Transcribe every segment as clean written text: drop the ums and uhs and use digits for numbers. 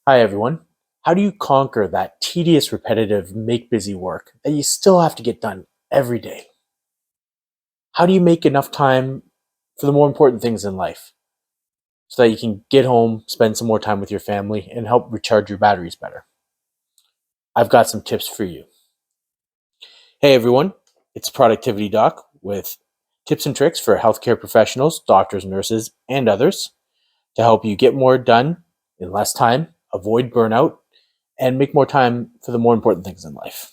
Hi, everyone. How do you conquer that tedious, repetitive, make busy work that you still have to get done every day? How do you make enough time for the more important things in life so that you can get home, spend some more time with your family, and help recharge your batteries better? I've got some tips for you. Hey, everyone. It's Productivity Doc with tips and tricks for healthcare professionals, doctors, nurses, and others to help you get more done in less time, avoid burnout, and make more time for the more important things in life.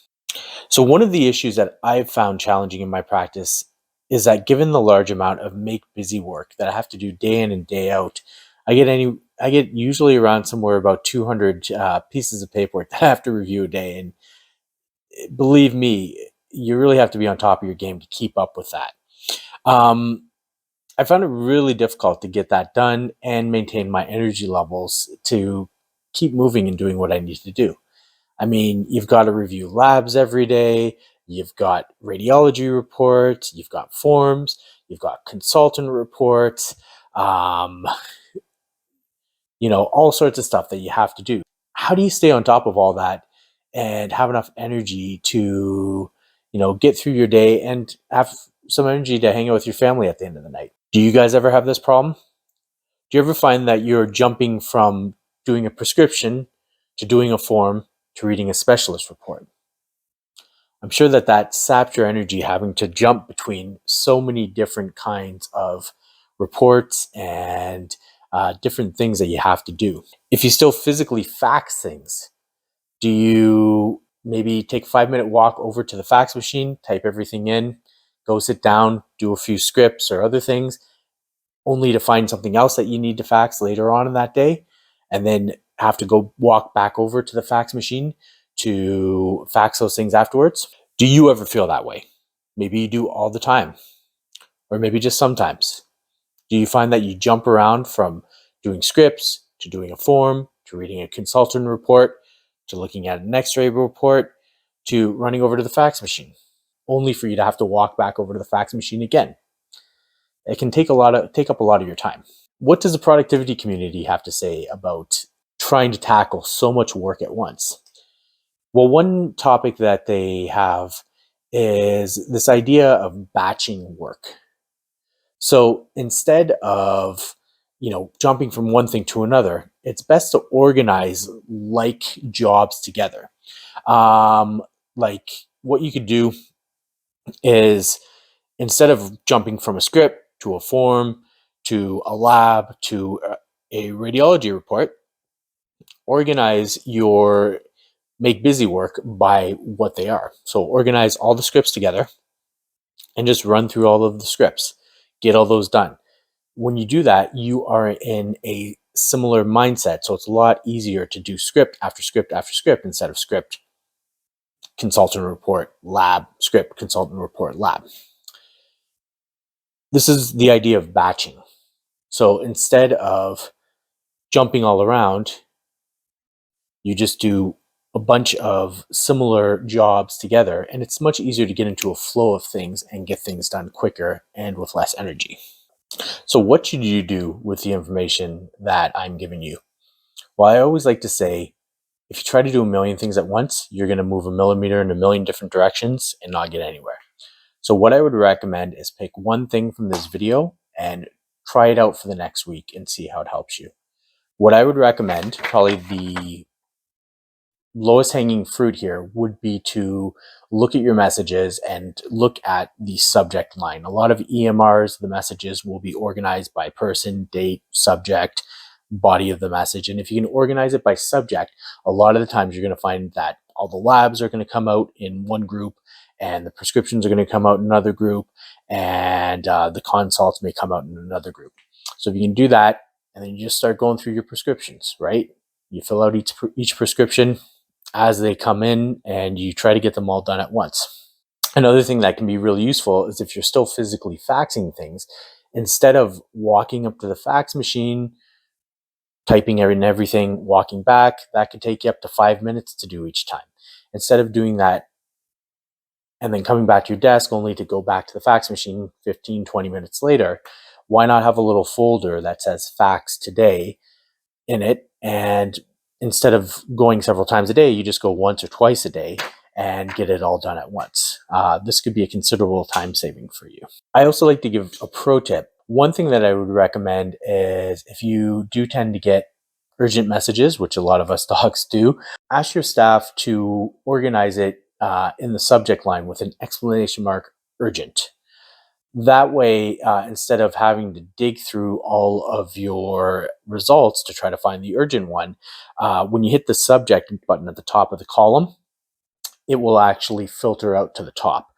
So, one of the issues that I've found challenging in my practice is that given the large amount of make busy work that I have to do day in and day out, I get usually around somewhere about 200 pieces of paperwork that I have to review a day. And believe me, you really have to be on top of your game to keep up with that. Um, I found it really difficult to get that done and maintain my energy levels to keep moving and doing what I need to do. I mean, you've got to review labs every day. You've got radiology reports. You've got forms. You've got consultant reports. Um, all sorts of stuff that you have to do. How do you stay on top of all that and have enough energy to, get through your day and have some energy to hang out with your family at the end of the night? Do you guys ever have this problem? Do you ever find that you're jumping from doing a prescription to doing a form to reading a specialist report? I'm sure that saps your energy having to jump between so many different kinds of reports and different things that you have to do. If you still physically fax things, do you maybe take a 5 minute walk over to the fax machine, type everything in, go sit down, do a few scripts or other things, only to find something else that you need to fax later on in that day, and then have to go walk back over to the fax machine to fax those things afterwards? Do you ever feel that way? Maybe you do all the time, or maybe just sometimes. Do you find that you jump around from doing scripts to doing a form to reading a consultant report to looking at an x-ray report to running over to the fax machine, only for you to have to walk back over to the fax machine again? It can take up a lot of your time. What does the productivity community have to say about trying to tackle so much work at once? Well, one topic that they have is this idea of batching work. So instead of, jumping from one thing to another, it's best to organize like jobs together. Um, like what you could do is, instead of jumping from a script to a form to a lab to a radiology report, organize your make busy work by what they are. So organize all the scripts together and just run through all of the scripts, get all those done. When you do that, you are in a similar mindset. So it's a lot easier to do script after script after script instead of script, consultant report, lab, script, consultant report, lab. This is the idea of batching. So instead of jumping all around, you just do a bunch of similar jobs together, and it's much easier to get into a flow of things and get things done quicker and with less energy. So, what should you do with the information that I'm giving you? Well, I always like to say, if you try to do a million things at once, you're going to move a millimeter in a million different directions and not get anywhere. So, what I would recommend is pick one thing from this video and try it out for the next week and see how it helps you. What I would recommend, probably the lowest hanging fruit here, would be to look at your messages and look at the subject line. A lot of EMRs, the messages will be organized by person, date, subject, body of the message. And if you can organize it by subject, a lot of the times you're going to find that all the labs are going to come out in one group, and the prescriptions are going to come out in another group, and the consults may come out in another group. So if you can do that, and then you just start going through your prescriptions, right? You fill out each prescription as they come in, and you try to get them all done at once. Another thing that can be really useful is if you're still physically faxing things, instead of walking up to the fax machine, typing everything, walking back, that could take you up to 5 minutes to do each time. Instead of doing that and then coming back to your desk only to go back to the fax machine 15, 20 minutes later, why not have a little folder that says fax today in it, and instead of going several times a day, you just go once or twice a day and get it all done at once. This could be a considerable time saving for you. I also like to give a pro tip. One thing that I would recommend is if you do tend to get urgent messages, which a lot of us docs do, ask your staff to organize it in the subject line with an exclamation mark urgent. That way, instead of having to dig through all of your results to try to find the urgent one, when you hit the subject button at the top of the column, it will actually filter out to the top.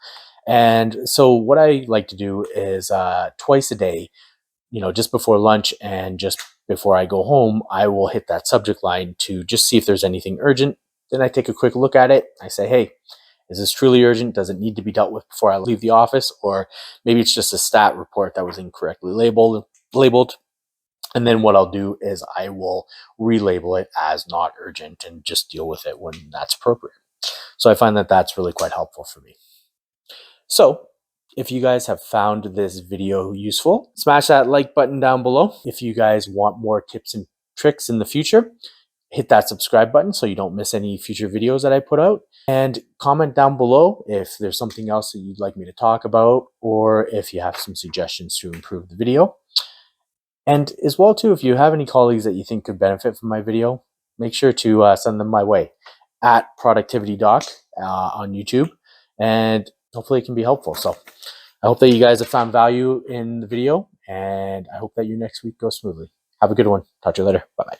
And so what I like to do is twice a day, just before lunch and just before I go home, I will hit that subject line to just see if there's anything urgent. Then I take a quick look at it. I say, hey, is this truly urgent? Does it need to be dealt with before I leave the office? Or maybe it's just a stat report that was incorrectly labeled. And then what I'll do is I will relabel it as not urgent and just deal with it when that's appropriate. So I find that that's really quite helpful for me. So if you guys have found this video useful, smash that like button down below. If you guys want more tips and tricks in the future, hit that subscribe button so you don't miss any future videos that I put out. And comment down below if there's something else that you'd like me to talk about, or if you have some suggestions to improve the video. And as well too, if you have any colleagues that you think could benefit from my video, make sure to send them my way at Productivity Doc on YouTube, and hopefully it can be helpful. So I hope that you guys have found value in the video, and I hope that your next week goes smoothly. Have a good one. Talk to you later. Bye-bye.